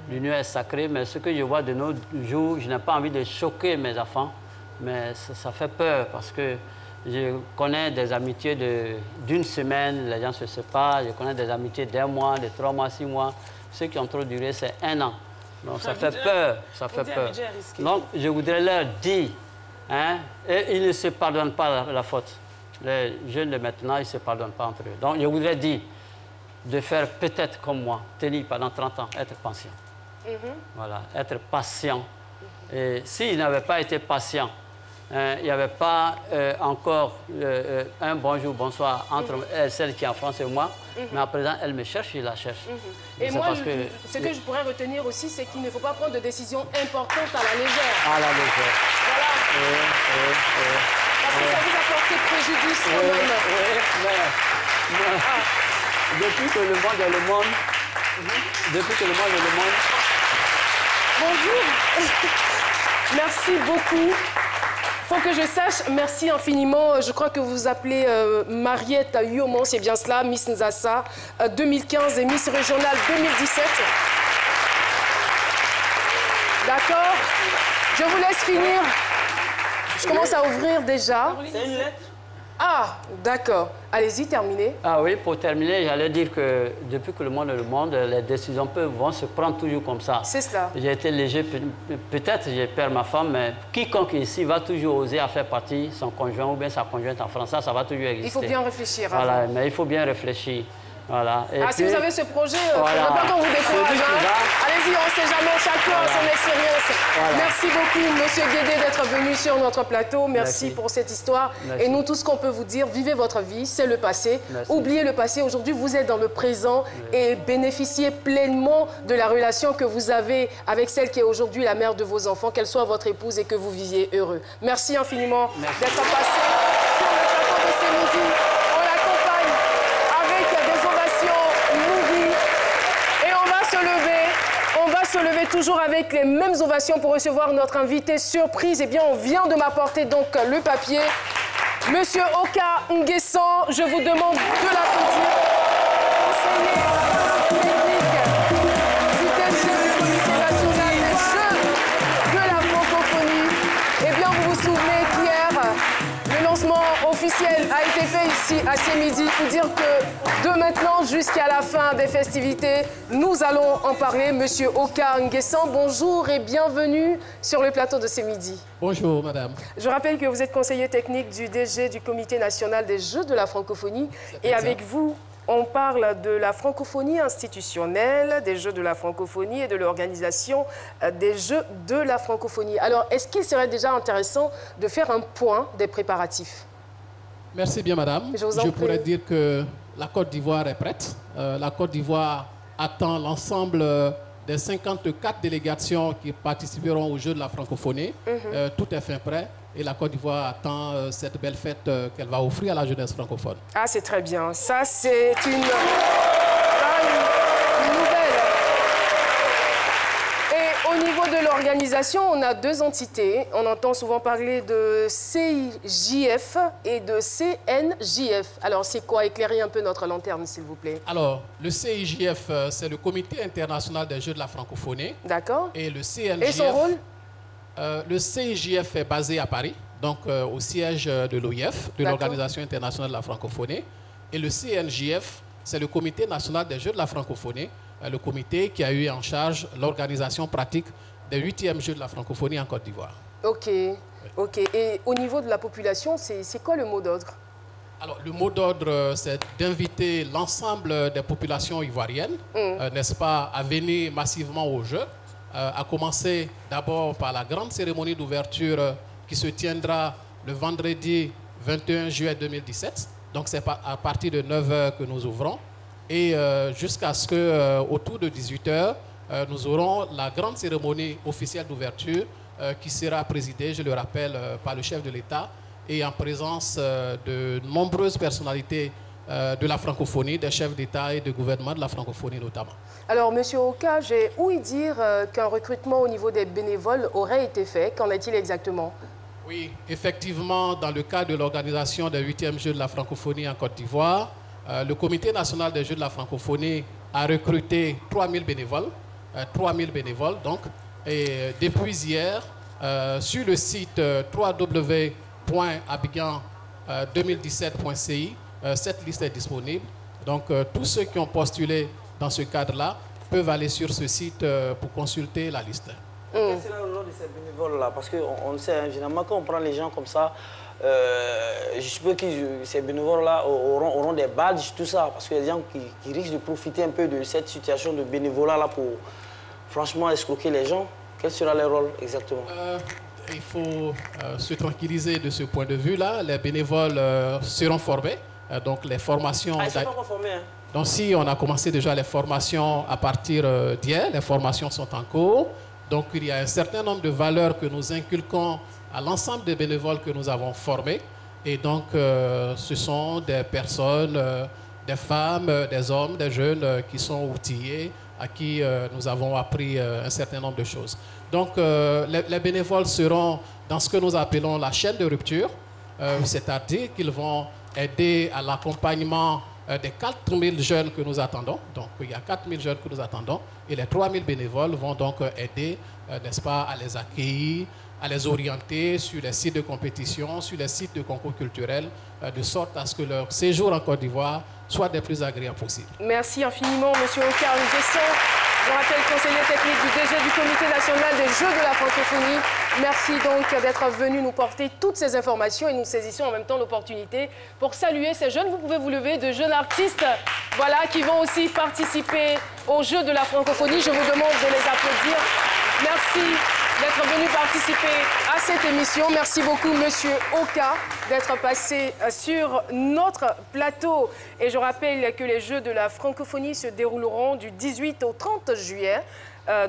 L'union est sacrée, mais ce que je vois de nos jours, je n'ai pas envie de choquer mes enfants, mais ça fait peur parce que je connais des amitiés d'une semaine, les gens se séparent, je connais des amitiés d'1 mois, de 3 mois, 6 mois. Ceux qui ont trop duré, c'est 1 an. Donc ça fait peur, ça fait peur. Donc je voudrais leur dire, hein, et ils ne se pardonnent pas la faute. Les jeunes de maintenant, ils ne se pardonnent pas entre eux. Donc je voudrais dire de faire peut-être comme moi, tenir pendant 30 ans, être patient. Voilà, être patient. Et s'il n'avait pas été patient, il n'y avait pas encore un bonjour, bonsoir entre celle qui est en France et moi. Mais à présent, elle me cherche, je la cherche. Et moi, ce que je pourrais retenir aussi, c'est qu'il ne faut pas prendre de décisions importantes à la légère. À la légère. Voilà. Parce que ça vous apporte préjudice quand même. Depuis que le monde est le monde, depuis que le monde est le monde... Bonjour. Merci beaucoup. Faut que je sache, merci infiniment. Je crois que vous vous appelez Mariette Yuomon, c'est bien cela, Miss Nzassa 2015 et Miss Régionale 2017. D'accord. Je vous laisse finir. Je commence à ouvrir déjà. C'est une lettre. Ah, d'accord. Allez-y, terminez. Ah oui, pour terminer, j'allais dire que depuis que le monde est le monde, les décisions vont se prendre toujours comme ça. C'est cela. J'ai été léger, peut-être j'ai perdu ma femme, mais quiconque ici va toujours oser à faire partie son conjoint ou bien sa conjointe en France. Ça va toujours exister. Il faut bien réfléchir. Voilà, mais il faut bien réfléchir. Voilà. Et puis, si vous avez ce projet, il ne faut pas qu'on vous décourage. Allez-y, on ne sait jamais, chacun a son expérience. Voilà. Merci beaucoup, Monsieur Guédé, d'être venu sur notre plateau. Merci pour cette histoire. Merci. Et nous, tout ce qu'on peut vous dire, vivez votre vie, c'est le passé. Merci. Oubliez le passé. Aujourd'hui, vous êtes dans le présent et bénéficiez pleinement de la relation que vous avez avec celle qui est aujourd'hui la mère de vos enfants, qu'elle soit votre épouse et que vous viviez heureux. Merci infiniment d'être passé sur le plateau de ce midi. On va se lever toujours avec les mêmes ovations pour recevoir notre invité surprise. Eh bien, on vient de m'apporter donc le papier. Monsieur Oka Nguessan, je vous demande de l'applaudir. Conseiller technique, cité du Comité national des Jeux de la francophonie. Eh bien, vous vous souvenez qu'hier, le lancement officiel a été fait ici à ces midis pour dire que de maintenant jusqu'à la fin des festivités, nous allons en parler. Monsieur Oka Nguessan, bonjour et bienvenue sur le plateau de ces midis. Bonjour, madame. Je rappelle que vous êtes conseiller technique du DG du Comité national des Jeux de la francophonie. Et avec vous, on parle de la francophonie institutionnelle, des Jeux de la francophonie et de l'organisation des Jeux de la francophonie. Alors, est-ce qu'il serait déjà intéressant de faire un point des préparatifs? Merci bien, madame. Je pourrais dire que la Côte d'Ivoire est prête. La Côte d'Ivoire attend l'ensemble des 54 délégations qui participeront aux Jeux de la francophonie. Tout est fin prêt. Et la Côte d'Ivoire attend cette belle fête qu'elle va offrir à la jeunesse francophone. Ah, c'est très bien. Ça, c'est une nouvelle. Et au niveau de l'organisation, on a deux entités. On entend souvent parler de CIJF et de CNJF. Alors, c'est quoi? Éclairez un peu notre lanterne, s'il vous plaît. Alors, le CIJF, c'est le Comité international des Jeux de la francophonie. D'accord. Et le CNJF... Et son rôle? Le CIJF est basé à Paris, donc au siège de l'OIF, de l'Organisation internationale de la francophonie. Et le CNJF, c'est le Comité national des Jeux de la francophonie, le comité qui a eu en charge l'organisation pratique des 8e Jeux de la francophonie en Côte d'Ivoire. Ok, ok. Et au niveau de la population, c'est quoi le mot d'ordre? Alors, le mot d'ordre, c'est d'inviter l'ensemble des populations ivoiriennes, n'est-ce pas, à venir massivement aux Jeux. À commencer d'abord par la grande cérémonie d'ouverture qui se tiendra le vendredi 21 juillet 2017. Donc c'est à partir de 9h que nous ouvrons. Et jusqu'à ce qu'autour de 18h, nous aurons la grande cérémonie officielle d'ouverture qui sera présidée, je le rappelle, par le chef de l'État et en présence de nombreuses personnalités de la francophonie, des chefs d'État et de gouvernement de la francophonie notamment. Alors, Monsieur Oka, j'ai ouï dire qu'un recrutement au niveau des bénévoles aurait été fait. Qu'en est-il exactement? Oui, effectivement, dans le cadre de l'organisation des 8e Jeux de la francophonie en Côte d'Ivoire, le Comité national des Jeux de la francophonie a recruté 3000 bénévoles. 3000 bénévoles, donc. Et depuis hier, sur le site www.abidjan2017.ci, cette liste est disponible. Donc, tous ceux qui ont postulé dans ce cadre-là peuvent aller sur ce site pour consulter la liste. Quel sera le rôle de ces bénévoles-là? Parce qu'on sait, hein, généralement, quand on prend les gens comme ça, je suppose que ces bénévoles-là auront des badges, tout ça. Parce qu'il y a des gens qui risquent de profiter un peu de cette situation de bénévolat-là pour, franchement, escroquer les gens. Quel sera leur rôle exactement? Il faut se tranquilliser de ce point de vue-là. Les bénévoles seront formés. Donc, les formations... Ah, ils ne sont pas encore formés, hein? Donc, si on a commencé déjà les formations à partir d'hier, les formations sont en cours. Donc, il y a un certain nombre de valeurs que nous inculquons à l'ensemble des bénévoles que nous avons formés. Et donc, ce sont des personnes, des femmes, des hommes, des jeunes qui sont outillés, à qui nous avons appris un certain nombre de choses. Donc, les bénévoles seront dans ce que nous appelons la chaîne de rupture, c'est-à-dire qu'ils vont aider à l'accompagnement des 4000 jeunes que nous attendons. Donc, il y a 4000 jeunes que nous attendons et les 3000 bénévoles vont donc aider, n'est-ce pas, à les accueillir, à les orienter sur les sites de compétition, sur les sites de concours culturels, de sorte à ce que leur séjour en Côte d'Ivoire soit des plus agréables possibles. Merci infiniment, Monsieur Oka Nguessan. Je rappelle conseiller technique du DG du Comité national des Jeux de la francophonie. Merci donc d'être venu nous porter toutes ces informations et nous saisissons en même temps l'opportunité pour saluer ces jeunes. Vous pouvez vous lever, de jeunes artistes, voilà, qui vont aussi participer aux Jeux de la francophonie. Je vous demande de les applaudir. Merci d'être venu participer à cette émission. Merci beaucoup, Monsieur Oka, d'être passé sur notre plateau. Et je rappelle que les Jeux de la francophonie se dérouleront du 18 au 30 juillet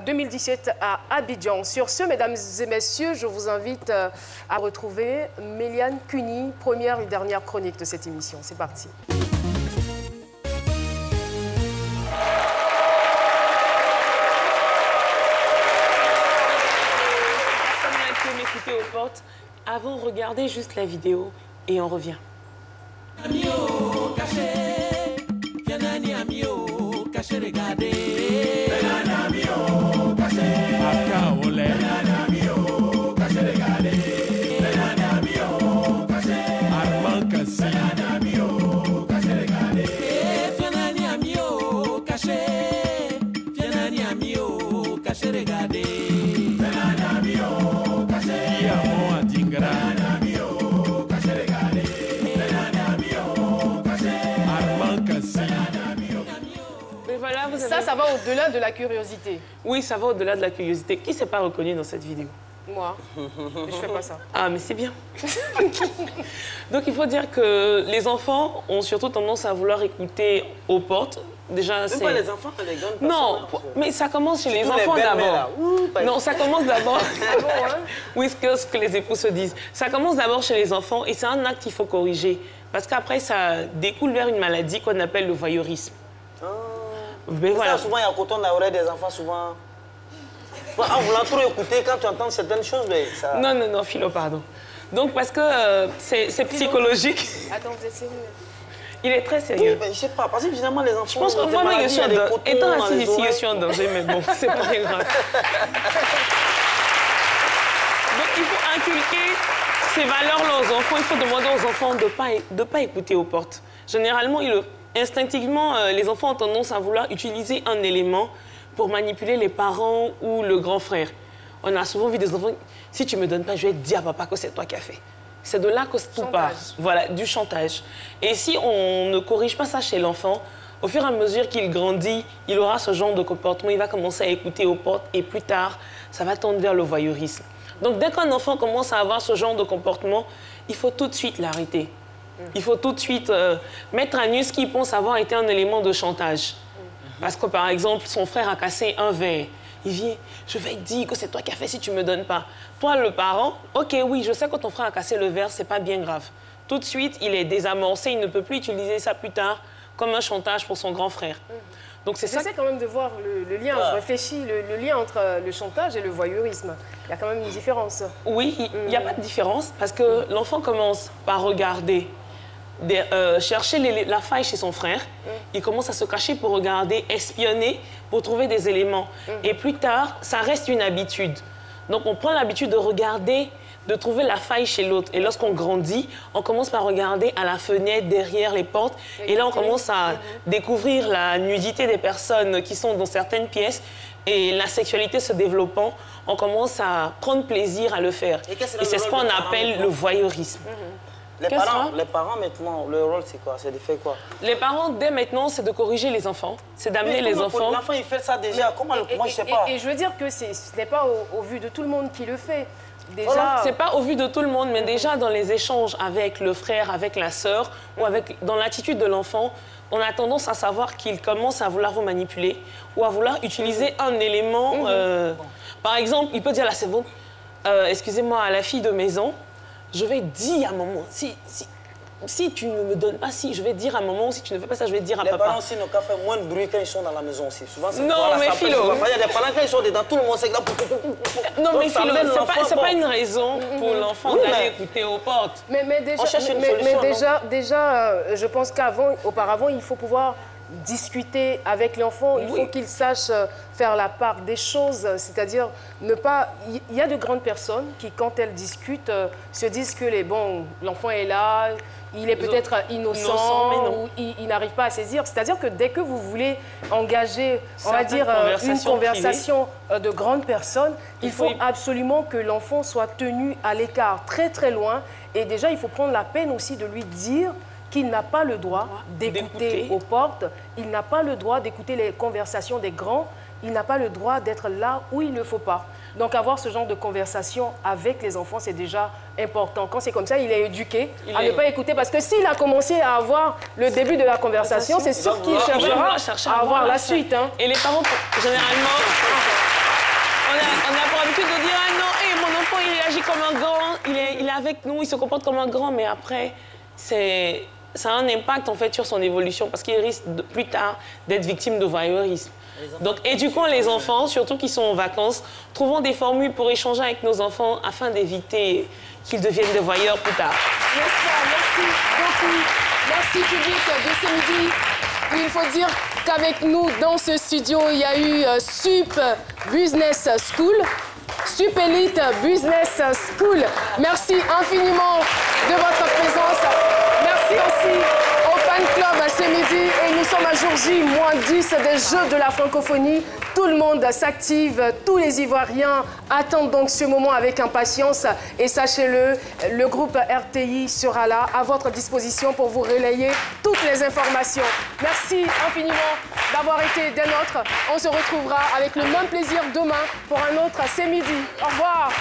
2017 à Abidjan. Sur ce, mesdames et messieurs, je vous invite à retrouver Méliane Cuny, première et dernière chronique de cette émission. C'est parti. Aux portes. Avant, regardez juste la vidéo et on revient. Mais voilà, vous avez... Ça va au-delà de la curiosité. Oui, ça va au-delà de la curiosité. Qui s'est pas reconnu dans cette vidéo? Moi, je fais pas ça. Ah, mais c'est bien. Donc, il faut dire que les enfants ont surtout tendance à vouloir écouter aux portes. Déjà, c'est... pas les enfants, les grandes personnes. Non, mais ça commence chez les enfants d'abord. Non, ça commence d'abord... Oui, ce que les époux se disent. Ça commence d'abord chez les enfants et c'est un acte qu'il faut corriger. Parce qu'après, ça découle vers une maladie qu'on appelle le voyeurisme. Mais voilà. Ça, souvent, il y a un coton dans l'oreille des enfants, souvent... En voulant trop écouter, quand tu entends certaines choses, mais ça... Non, Philo, pardon. Donc, parce que c'est psychologique. Attends, vous êtes sérieux? Il est très sérieux. Oui, mais je sais pas, parce que finalement, les enfants... Je pense que moi-même, je suis en danger. Étant assis ici, je suis en danger, mais bon, c'est pas très grave. Donc, il faut inculquer ces valeurs-là aux enfants. Il faut demander aux enfants de pas écouter aux portes. Généralement, instinctivement, les enfants ont tendance à vouloir utiliser un élément pour manipuler les parents ou le grand frère. On a souvent vu des enfants, si tu ne me donnes pas, je vais te dire à papa que c'est toi qui as fait. C'est de là que tout part. Voilà, du chantage. Et si on ne corrige pas ça chez l'enfant, au fur et à mesure qu'il grandit, il aura ce genre de comportement, il va commencer à écouter aux portes et plus tard, ça va tendre vers le voyeurisme. Donc dès qu'un enfant commence à avoir ce genre de comportement, il faut tout de suite l'arrêter. Il faut tout de suite mettre à nu ce qu'il pense avoir été un élément de chantage. Parce que, par exemple, son frère a cassé un verre. Il vient, je vais te dire que c'est toi qui as fait si tu ne me donnes pas. Toi, le parent, OK, oui, je sais que ton frère a cassé le verre, c'est pas bien grave. Tout de suite, il est désamorcé, il ne peut plus utiliser ça plus tard comme un chantage pour son grand frère. Donc c'est ça. J'essaie quand même de voir le lien, je réfléchis, le lien entre le chantage et le voyeurisme. Il y a quand même une différence. Oui, il n'y a pas de différence parce que l'enfant commence par regarder, chercher la faille chez son frère. Il commence à se cacher pour regarder, espionner, pour trouver des éléments. Et plus tard, ça reste une habitude. Donc on prend l'habitude de regarder, de trouver la faille chez l'autre. Et lorsqu'on grandit, on commence par regarder à la fenêtre, derrière les portes. Et là, on commence à découvrir la nudité des personnes qui sont dans certaines pièces. Et la sexualité se développant, on commence à prendre plaisir à le faire. Et c'est ce qu'on appelle le voyeurisme. Les parents, maintenant, leur rôle, c'est quoi? C'est de faire quoi? Les parents, dès maintenant, c'est de corriger les enfants. C'est d'amener les enfants... L'enfant, il fait ça déjà. Comment moi, je sais pas. Et je veux dire que ce n'est pas au vu de tout le monde qui le fait. Déjà... Voilà. C'est pas au vu de tout le monde, mais déjà dans les échanges avec le frère, avec la sœur, ou dans l'attitude de l'enfant, on a tendance à savoir qu'il commence à vouloir vous manipuler ou à vouloir utiliser un élément. Par exemple, il peut dire là, c'est bon, excusez-moi, à la fille de maison, je vais dire à maman, si tu ne me donnes pas, je vais dire à maman, si tu ne fais pas ça, je vais dire à papa. Les parents aussi n'ont qu'à faire moins de bruit quand ils sont dans la maison aussi. Souvent, non, mais Philo. Il y a des parents quand ils sont dedans, tout le monde sait que là... Non, mais Philo, c'est pas une raison pour l'enfant d'aller écouter aux portes. Mais déjà, je pense qu'auparavant, il faut pouvoir discuter avec l'enfant, il faut qu'il sache faire la part des choses, c'est-à-dire ne pas... Il y a de grandes personnes qui, quand elles discutent, se disent que l'enfant est là, il est peut-être innocent, ou il n'arrive pas à saisir. C'est-à-dire que dès que vous voulez engager, on va dire, une conversation de grandes personnes, il faut absolument que l'enfant soit tenu à l'écart, très très loin. Et déjà, il faut prendre la peine aussi de lui dire qu'il n'a pas le droit d'écouter aux portes, il n'a pas le droit d'écouter les conversations des grands, il n'a pas le droit d'être là où il ne faut pas. Donc avoir ce genre de conversation avec les enfants, c'est déjà important. Quand c'est comme ça, il est éduqué à ne pas écouter. Parce que s'il a commencé à avoir le début de la conversation, c'est sûr qu'il cherchera à avoir la suite. Hein. Et les parents, généralement, on a pour habitude de dire « Ah non, mon enfant, il réagit comme un grand, il est avec nous, il se comporte comme un grand. » Mais après, ça a un impact en fait sur son évolution parce qu'il risque plus tard d'être victime de voyeurisme. Donc éduquons les enfants, surtout qui sont en vacances, trouvons des formules pour échanger avec nos enfants afin d'éviter qu'ils deviennent des voyeurs plus tard. Merci beaucoup. Merci public de ce midi. Il faut dire qu'avec nous dans ce studio, il y a eu Sup Business School. Sup Elite Business School. Merci infiniment de votre présence. Merci aussi aux Fan Club, c'est midi et nous sommes à jour J, -10 des Jeux de la francophonie. Tout le monde s'active, tous les Ivoiriens attendent donc ce moment avec impatience. Et sachez-le, le groupe RTI sera là à votre disposition pour vous relayer toutes les informations. Merci infiniment d'avoir été des nôtres. On se retrouvera avec le même plaisir demain pour un autre C'est midi. Au revoir.